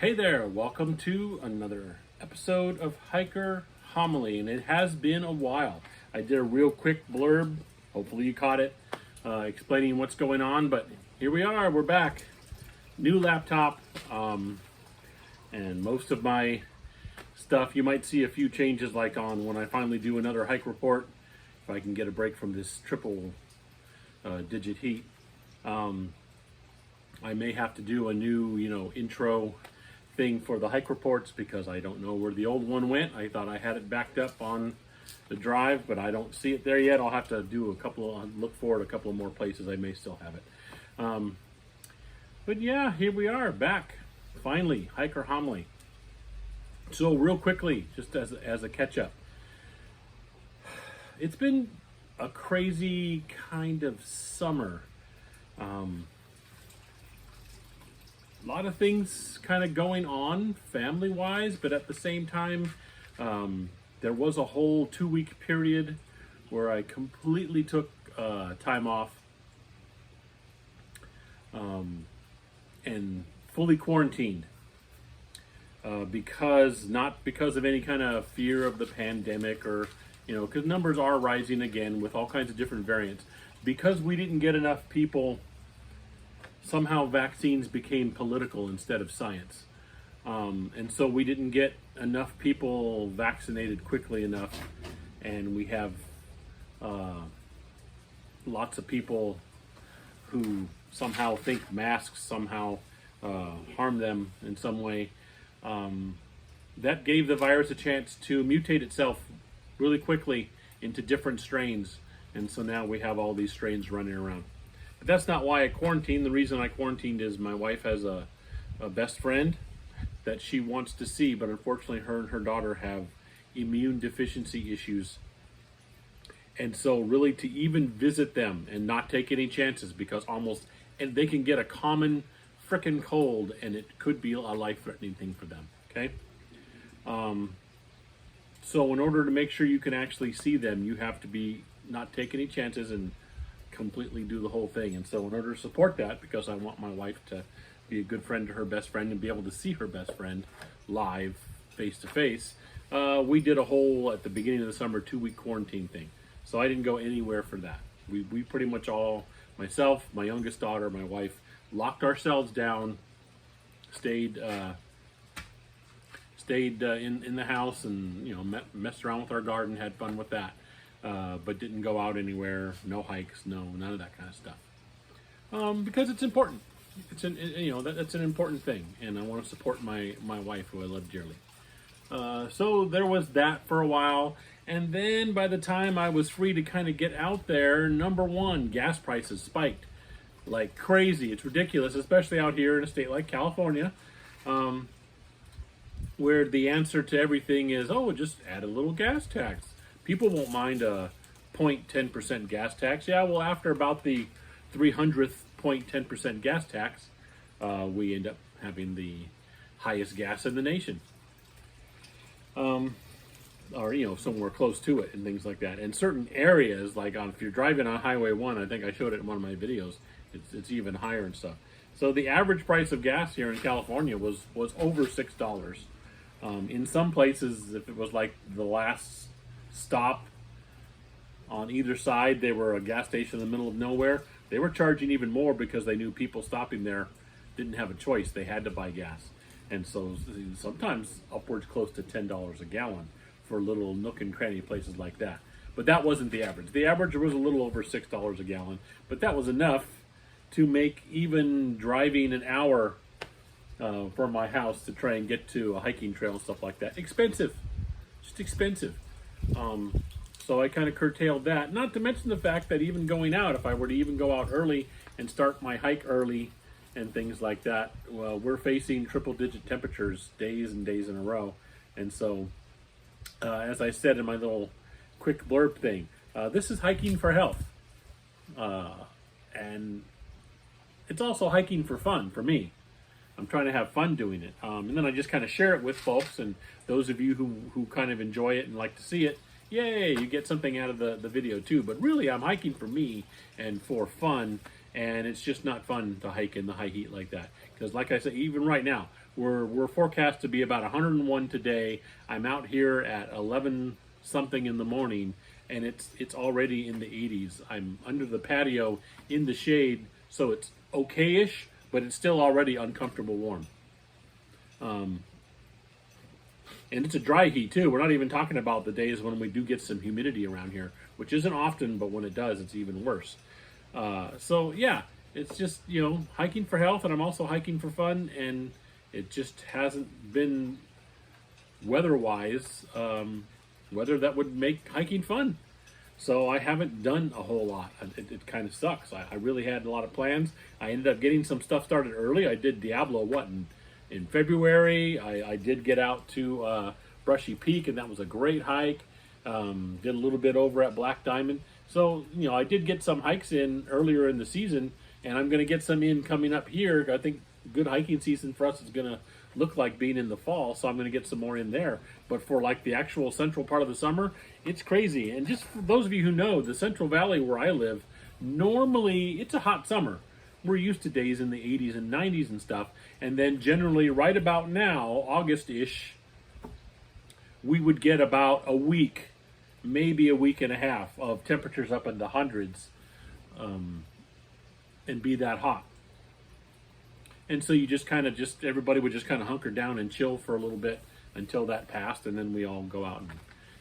Hey there, welcome to another episode of Hiker Homily, and it has been a while. I did a real quick blurb, hopefully you caught it, explaining what's going on, but here we are, we're back. New laptop, and most of my stuff, you might see a few changes like on when I finally do another hike report, if I can get a break from this triple digit heat. I may have to do a new, intro thing for the hike reports because I don't know where the old one went. I thought I had it backed up on the drive, but I don't see it there yet. I'll have to do look for it a couple of more places. I may still have it. But yeah, here we are back. Finally, Hiker Homily. So real quickly, just as a catch up. It's been a crazy kind of summer. A lot of things kind of going on family-wise, but at the same time, there was a whole 2-week period where I completely took time off and fully quarantined not because of any kind of fear of the pandemic or, because numbers are rising again with all kinds of different variants. Because we didn't get enough people, somehow vaccines became political instead of science. And so we didn't get enough people vaccinated quickly enough. And we have lots of people who somehow think masks somehow harm them in some way. That gave the virus a chance to mutate itself really quickly into different strains. And so now we have all these strains running around. But that's not why I quarantined. The reason I quarantined is my wife has a best friend that she wants to see, but unfortunately her and her daughter have immune deficiency issues. And so really to even visit them and not take any chances because and they can get a common frickin' cold and it could be a life-threatening thing for them, okay? So in order to make sure you can actually see them, you have to not take any chances and completely do the whole thing. And so in order to support that, because I want my wife to be a good friend to her best friend and be able to see her best friend live face to face, we did at the beginning of the summer, 2-week quarantine thing. So I didn't go anywhere for that. We pretty much myself, my youngest daughter, my wife, locked ourselves down, stayed in the house and messed around with our garden, had fun with that. But didn't go out anywhere, no hikes, none of that kind of stuff. Because it's important. That's an important thing, and I want to support my wife, who I love dearly. So there was that for a while, and then by the time I was free to kind of get out there, number one, gas prices spiked like crazy. It's ridiculous, especially out here in a state like California, where the answer to everything is, just add a little gas tax. People won't mind a 0.10% gas tax. Yeah, well, after about the 300th 0.10% gas tax, we end up having the highest gas in the nation. Or, somewhere close to it and things like that. In certain areas, like if you're driving on Highway 1, I think I showed it in one of my videos, it's even higher and stuff. So the average price of gas here in California was over $6. In some places, if it was like the last stop on either side, they were a gas station in the middle of nowhere, they were charging even more because they knew people stopping there didn't have a choice. They had to buy gas. And so sometimes upwards close to $10 a gallon for little nook and cranny places like that. But that wasn't the average. The average was a little over $6 a gallon, but that was enough to make even driving an hour from my house to try and get to a hiking trail and stuff like that expensive. Just expensive. So I kind of curtailed that. Not to mention the fact that even going out, if I were to even go out early and start my hike early and things like that, well, we're facing triple-digit temperatures days and days in a row. And so, as I said in my little quick blurb thing, this is hiking for health. And it's also hiking for fun for me. I'm trying to have fun doing it. And then I just kind of share it with folks, and those of you who kind of enjoy it and like to see it, yay, you get something out of the video too. But really, I'm hiking for me and for fun, and it's just not fun to hike in the high heat like that. Because like I said, even right now, we're forecast to be about 101 today. I'm out here at 11 something in the morning, and it's already in the 80s. I'm under the patio in the shade, so it's okay-ish, but it's still already uncomfortable warm. And it's a dry heat too. We're not even talking about the days when we do get some humidity around here, which isn't often, but when it does, it's even worse. So yeah, it's just, hiking for health, and I'm also hiking for fun, and it just hasn't been weather-wise, weather that would make hiking fun. So I haven't done a whole lot. It kind of sucks. I really had a lot of plans. I ended up getting some stuff started early. I did Diablo, in February. I did get out to Brushy Peak, and that was a great hike. Did a little bit over at Black Diamond. So, I did get some hikes in earlier in the season, and I'm going to get some in coming up here. I think good hiking season for us is going to look like being in the fall, so I'm going to get some more in there. But for like the actual central part of the summer, it's crazy. And just for those of you who know, the Central Valley where I live, normally it's a hot summer. We're used to days in the 80s and 90s and stuff. And then generally right about now, August-ish, we would get about a week, maybe a week and a half of temperatures up in the hundreds, and be that hot. And so you everybody would just kind of hunker down and chill for a little bit until that passed, and then we all go out and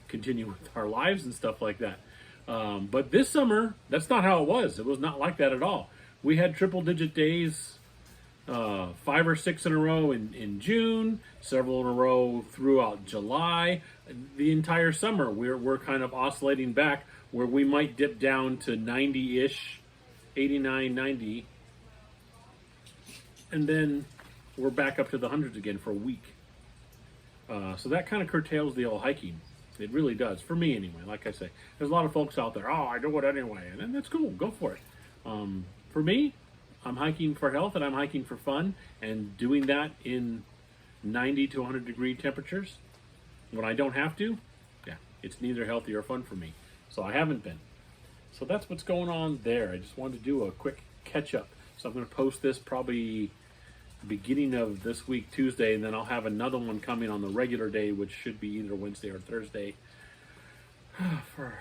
continue with our lives and stuff like that. But this summer, that's not how it was. It was not like that at all. We had triple-digit days, 5 or 6 in a row in June, several in a row throughout July. The entire summer, we're kind of oscillating back where we might dip down to 90-ish, 89, 90, and then we're back up to the hundreds again for a week. So that kind of curtails the old hiking. It really does, for me anyway. Like I say, there's a lot of folks out there, I do it anyway, and that's cool, go for it. For me, I'm hiking for health, and I'm hiking for fun, and doing that in 90 to 100 degree temperatures when I don't have to, yeah, it's neither healthy or fun for me. So I haven't been. So that's what's going on there. I just wanted to do a quick catch up. So I'm going to post this probably beginning of this week, Tuesday, and then I'll have another one coming on the regular day, which should be either Wednesday or Thursday, for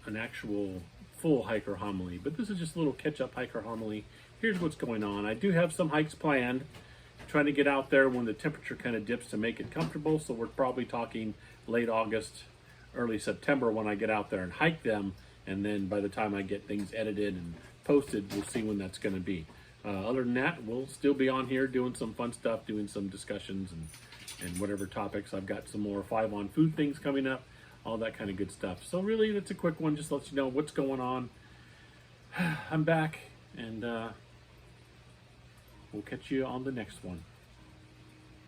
an actual full hiker homily. But this is just a little catch-up hiker homily. Here's what's going on. I do have some hikes planned, trying to get out there when the temperature kind of dips to make it comfortable, so we're probably talking late August, early September when I get out there and hike them, and then by the time I get things edited and posted, we'll see when that's going to be. Other than that, we'll still be on here doing some fun stuff, doing some discussions and whatever topics. I've got some more 5 on food things coming up, all that kind of good stuff. So really, that's a quick one, just to let you know what's going on. I'm back, and we'll catch you on the next one.